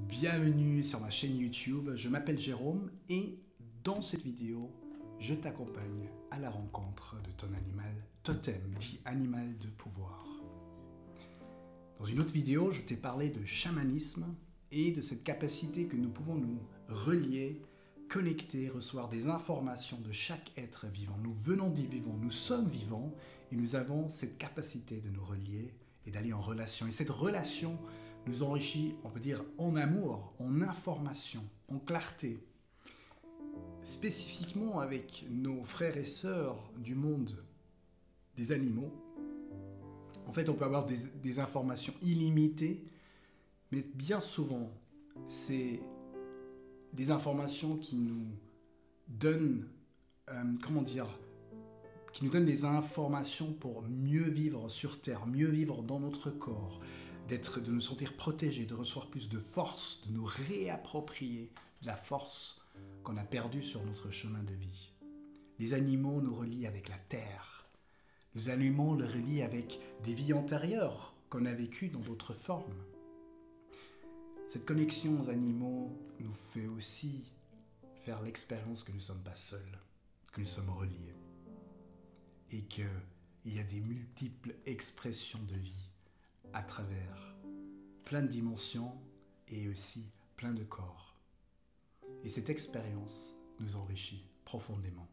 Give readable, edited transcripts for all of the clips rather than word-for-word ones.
Bienvenue sur ma chaîne YouTube, je m'appelle Jérôme et dans cette vidéo, je t'accompagne à la rencontre de ton animal totem, dit animal de pouvoir. Dans une autre vidéo, je t'ai parlé de chamanisme et de cette capacité que nous pouvons nous relier, connecter, recevoir des informations de chaque être vivant. Nous venons du vivant, nous sommes vivants et nous avons cette capacité de nous relier et d'aller en relation. Et cette relation nous enrichit, on peut dire, en amour, en information, en clarté. Spécifiquement avec nos frères et sœurs du monde des animaux, en fait, on peut avoir des informations illimitées, mais bien souvent, c'est des informations qui nous donnent, qui nous donnent des informations pour mieux vivre sur Terre, mieux vivre dans notre corps, de nous sentir protégés, de recevoir plus de force, de nous réapproprier de la force qu'on a perdue sur notre chemin de vie. Les animaux nous relient avec la terre. Les animaux nous relient avec des vies antérieures qu'on a vécues dans d'autres formes. Cette connexion aux animaux nous fait aussi faire l'expérience que nous ne sommes pas seuls, que nous sommes reliés et qu'il y a des multiples expressions de vie à travers plein de dimensions et aussi plein de corps. Et cette expérience nous enrichit profondément.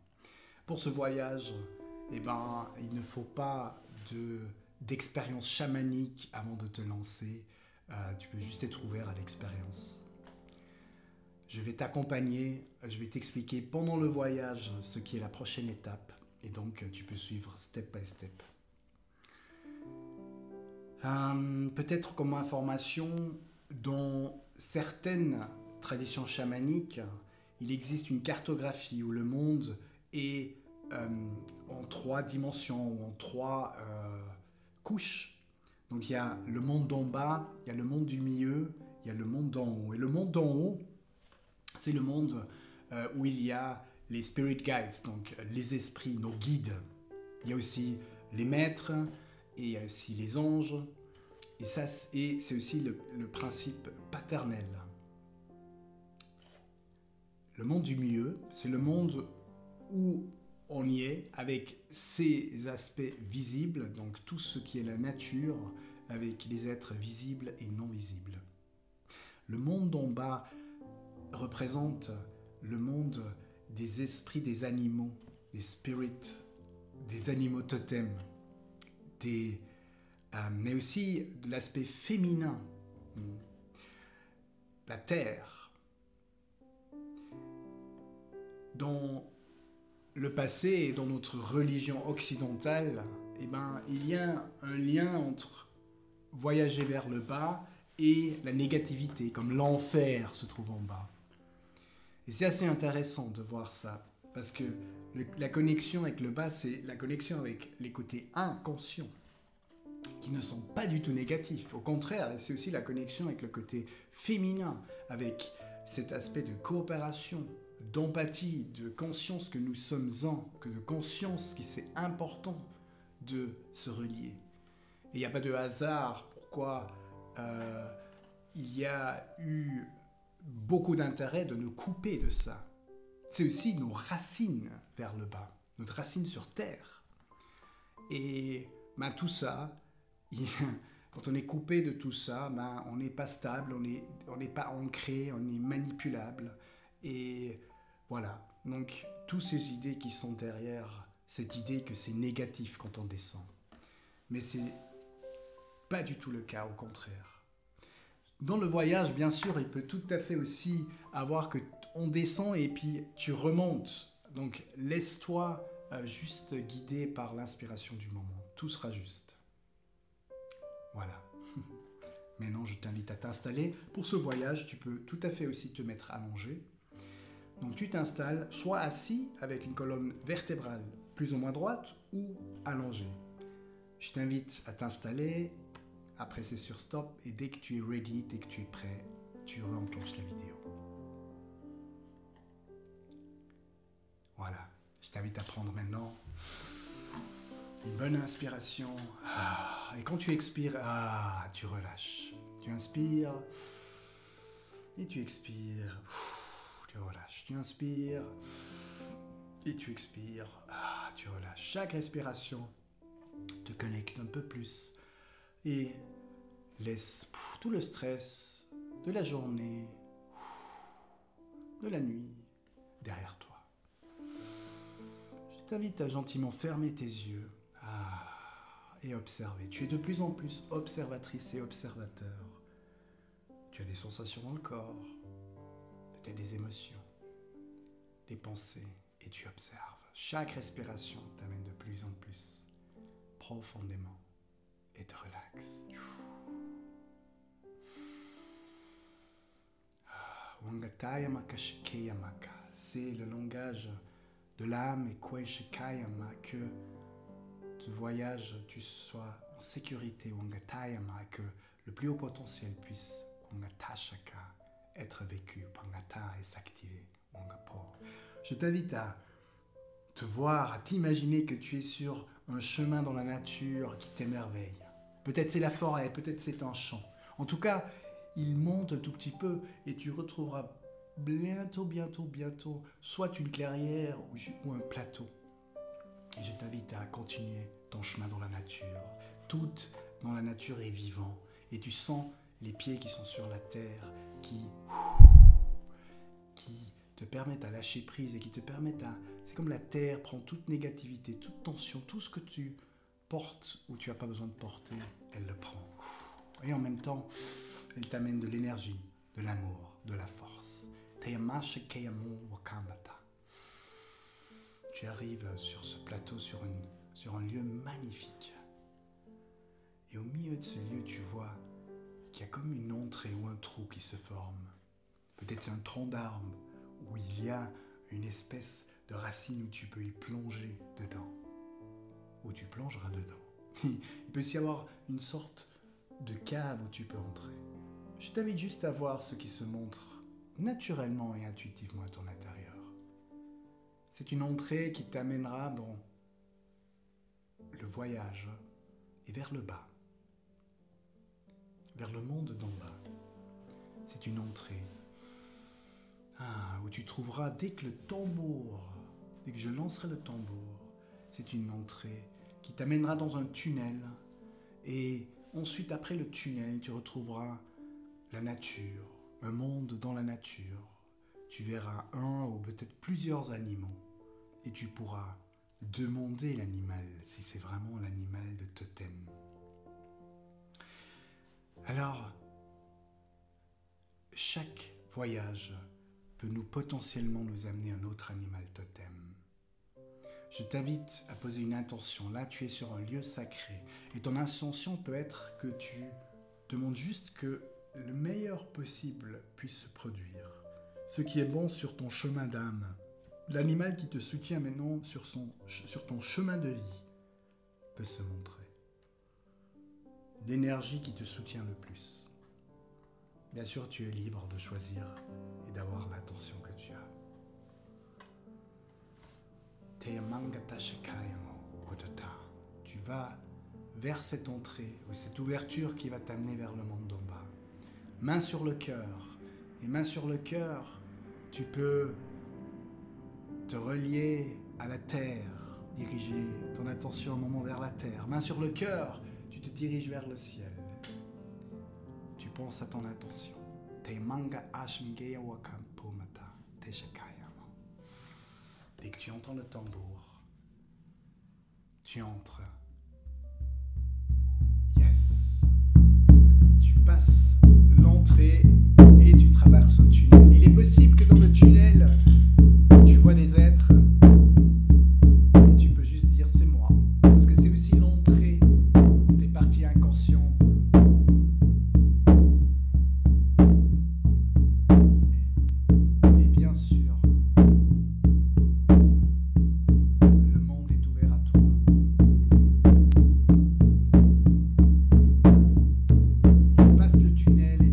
Pour ce voyage, il ne faut pas d'expérience chamanique avant de te lancer. Tu peux juste être ouvert à l'expérience. Je vais t'accompagner, je vais t'expliquer pendant le voyage ce qui est la prochaine étape. Et donc, tu peux suivre step by step. Peut-être comme information, dans certaines traditions chamaniques, il existe une cartographie où le monde est en 3 dimensions ou en 3 couches. Donc il y a le monde d'en bas, il y a le monde du milieu, il y a le monde d'en haut. Et le monde d'en haut, c'est le monde où il y a les spirit guides, donc les esprits, nos guides. Il y a aussi les maîtres, et il y a aussi les anges, et c'est aussi le principe paternel. Le monde du milieu, c'est le monde où on y est avec ses aspects visibles, donc tout ce qui est la nature, avec les êtres visibles et non visibles. Le monde d'en bas représente le monde des esprits des animaux, des spirits, des animaux totems, mais aussi de l'aspect féminin, la terre. Dans le passé et dans notre religion occidentale, il y a un lien entre voyager vers le bas et la négativité, comme l'enfer se trouve en bas. Et c'est assez intéressant de voir ça, parce que la connexion avec le bas, c'est la connexion avec les côtés inconscients, qui ne sont pas du tout négatifs. Au contraire, c'est aussi la connexion avec le côté féminin, avec cet aspect de coopération, d'empathie, de conscience que nous sommes de conscience que c'est important de se relier. Et il n'y a pas de hasard pourquoi il y a eu beaucoup d'intérêt de nous couper de ça. C'est aussi nos racines vers le bas, notre racine sur Terre. Et tout ça, quand on est coupé de tout ça, on n'est pas stable, on n'est pas ancré, on est manipulable. Et voilà, donc toutes ces idées qui sont derrière cette idée que c'est négatif quand on descend. Mais c'est pas du tout le cas, au contraire. Dans le voyage, bien sûr, il peut tout à fait aussi avoir que on descend et puis tu remontes. Donc laisse-toi juste guider par l'inspiration du moment. Tout sera juste. Voilà. Maintenant, je t'invite à t'installer. Pour ce voyage, tu peux tout à fait aussi te mettre allongé. Donc tu t'installes soit assis avec une colonne vertébrale plus ou moins droite ou allongé. Je t'invite à t'installer. Après, c'est sur stop et dès que tu es ready, dès que tu es prêt, tu re-enclenches la vidéo. Voilà. Je t'invite à prendre maintenant une bonne inspiration. Et quand tu expires, tu relâches. Tu inspires Et tu expires. Tu relâches. Tu inspires. Et tu expires. Tu relâches. Chaque respiration te connecte un peu plus. Et laisse tout le stress de la journée, de la nuit, derrière toi. Je t'invite à gentiment fermer tes yeux et observer. Tu es de plus en plus observatrice et observateur. Tu as des sensations dans le corps, peut-être des émotions, des pensées, et tu observes. Chaque respiration t'amène de plus en plus profondément et te relaxe. C'est le langage de l'âme et Kweshikayama que tu voyages, tu sois en sécurité, que le plus haut potentiel puisse être vécu, et s'activer. Je t'invite à te voir, à t'imaginer que tu es sur un chemin dans la nature qui t'émerveille. Peut-être c'est la forêt, peut-être c'est un champ. En tout cas, il monte un tout petit peu et tu retrouveras bientôt, soit une clairière ou un plateau. Et je t'invite à continuer ton chemin dans la nature. Tout dans la nature est vivant. Et tu sens les pieds qui sont sur la terre, qui te permettent à lâcher prise et qui te permettent à... C'est comme la terre prend toute négativité, toute tension, tout ce que tu portes ou tu n'as pas besoin de porter, elle le prend. Et en même temps, elle t'amène de l'énergie, de l'amour, de la force. Tu arrives sur ce plateau, sur un lieu magnifique. Et au milieu de ce lieu, tu vois qu'il y a comme une entrée ou un trou qui se forme. Peut-être c'est un tronc d'arbre où il y a une espèce de racine où tu peux y plonger dedans. Où tu plongeras dedans. Il peut aussi y avoir une sorte de cave où tu peux entrer. Je t'invite juste à voir ce qui se montre naturellement et intuitivement à ton intérieur. C'est une entrée qui t'amènera dans le voyage et vers le bas, vers le monde d'en bas. C'est une entrée où tu trouveras, dès que je lancerai le tambour, c'est une entrée qui t'amènera dans un tunnel et ensuite, après le tunnel, tu retrouveras la nature, un monde dans la nature. Tu verras un ou peut-être plusieurs animaux et tu pourras demander l'animal si c'est vraiment l'animal de totem. Alors, chaque voyage peut potentiellement nous amener un autre animal totem. Je t'invite à poser une intention. Là, tu es sur un lieu sacré. Et ton intention peut être que tu demandes juste que le meilleur possible puisse se produire. Ce qui est bon sur ton chemin d'âme. L'animal qui te soutient maintenant sur ton chemin de vie peut se montrer. L'énergie qui te soutient le plus. Bien sûr, tu es libre de choisir et d'avoir l'attention que tu as. Tu vas vers cette entrée ou cette ouverture qui va t'amener vers le monde d'en bas. Main sur le cœur. Et main sur le cœur, tu peux te relier à la terre, diriger ton attention un moment vers la terre. Main sur le cœur, tu te diriges vers le ciel. Tu penses à ton intention. Dès que tu entends le tambour, tu entres. Yes. Tu passes l'entrée et tu traverses un tunnel. Il est possible que dans le tunnel, tu vois des êtres et tu peux juste dire c'est moi. Parce que c'est aussi l'entrée dans tes parties inconscientes. Et bien sûr, le monde est ouvert à toi. Tu passes le tunnel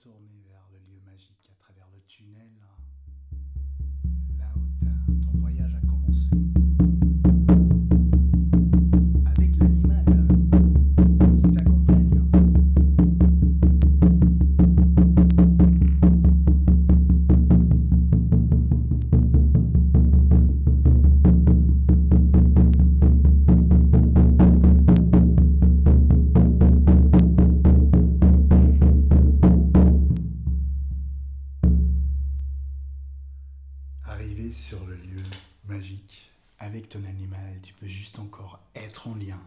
retourner vers le lieu magique à travers le tunnel, là où ton voyage a commencé. Avec l'animal qui t'accompagne. Arrivé sur le lieu magique avec ton animal, tu peux juste encore être en lien,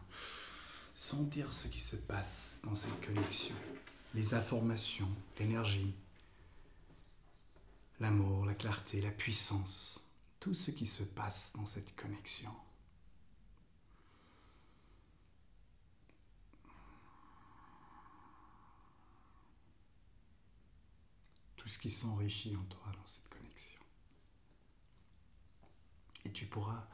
sentir ce qui se passe dans cette connexion, les informations, l'énergie, l'amour, la clarté, la puissance, tout ce qui se passe dans cette connexion. Tout ce qui s'enrichit en toi dans cette connexion. Et tu pourras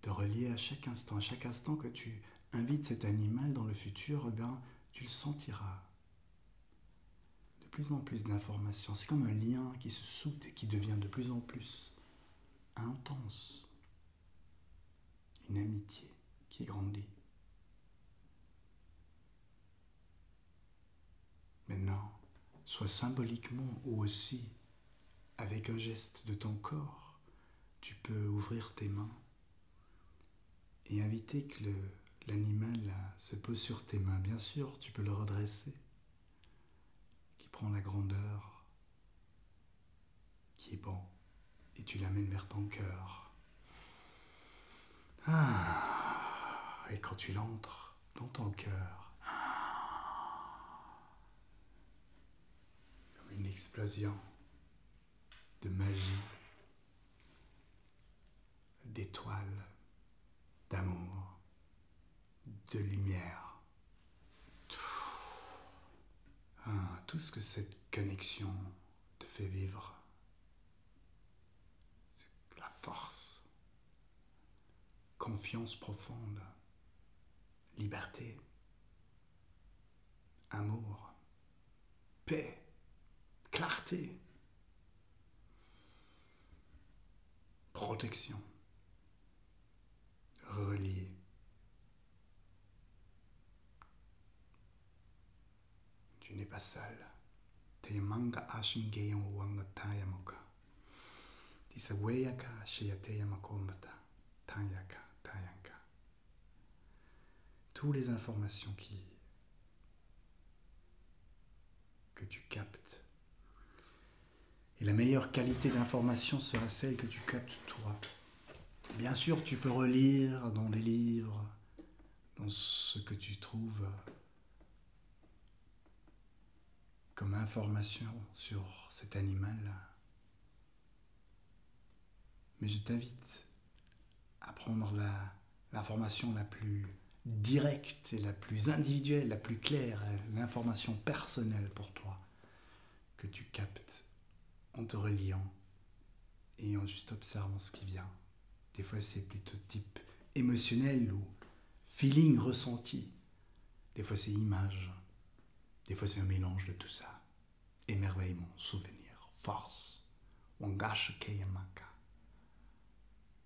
te relier à chaque instant que tu invites cet animal dans le futur, eh bien, tu le sentiras. De plus en plus d'informations. C'est comme un lien qui se soude et qui devient de plus en plus intense. Une amitié qui grandit. Maintenant, soit symboliquement ou aussi avec un geste de ton corps, tu peux ouvrir tes mains et inviter que l'animal se pose sur tes mains. Bien sûr, tu peux le redresser, qui prend la grandeur, qui est bon, et tu l'amènes vers ton cœur. Et quand tu l'entres dans ton cœur, comme une explosion de magie, d'étoiles, d'amour, de lumière. Tout ce que cette connexion te fait vivre, c'est la force, confiance profonde, liberté, amour, paix, clarté, protection, relié. Tu n'es pas seul. Teyamanga ashingeyon wanga tayamoka. Tisaweyaka sheyateyamakombata. Tayaka tayanka. Toutes les informations que tu captes. Et la meilleure qualité d'information sera celle que tu captes toi. Bien sûr, tu peux relire dans les livres, dans ce que tu trouves comme information sur cet animal-là. Mais je t'invite à prendre l'information la plus directe et la plus individuelle, la plus claire, l'information personnelle pour toi, que tu captes en te reliant et en juste observant ce qui vient. Des fois, c'est plutôt type émotionnel ou feeling ressenti. Des fois, c'est image. Des fois, c'est un mélange de tout ça. Émerveillement, souvenir, force. Wangash Keyamaka.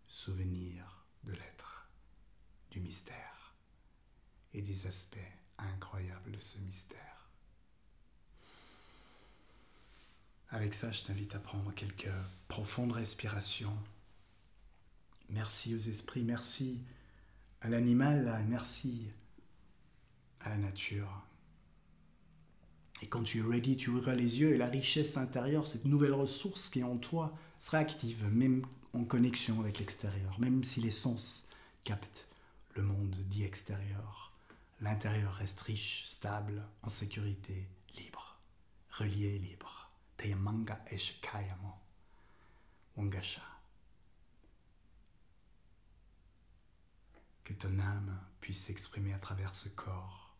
Souvenir de l'être, du mystère et des aspects incroyables de ce mystère. Avec ça, je t'invite à prendre quelques profondes respirations. Merci aux esprits, merci à l'animal, merci à la nature. Et quand tu es ready, tu ouvriras les yeux et la richesse intérieure, cette nouvelle ressource qui est en toi, sera active, même en connexion avec l'extérieur. Même si les sens captent le monde dit extérieur, l'intérieur reste riche, stable, en sécurité, libre, relié et libre. Teyamanga eshkayamo, wangasha. Que ton âme puisse s'exprimer à travers ce corps,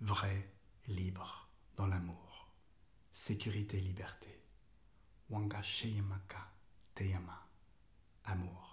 vrai, libre, dans l'amour, sécurité, liberté. Wanga Sheyamaka Teyama, amour.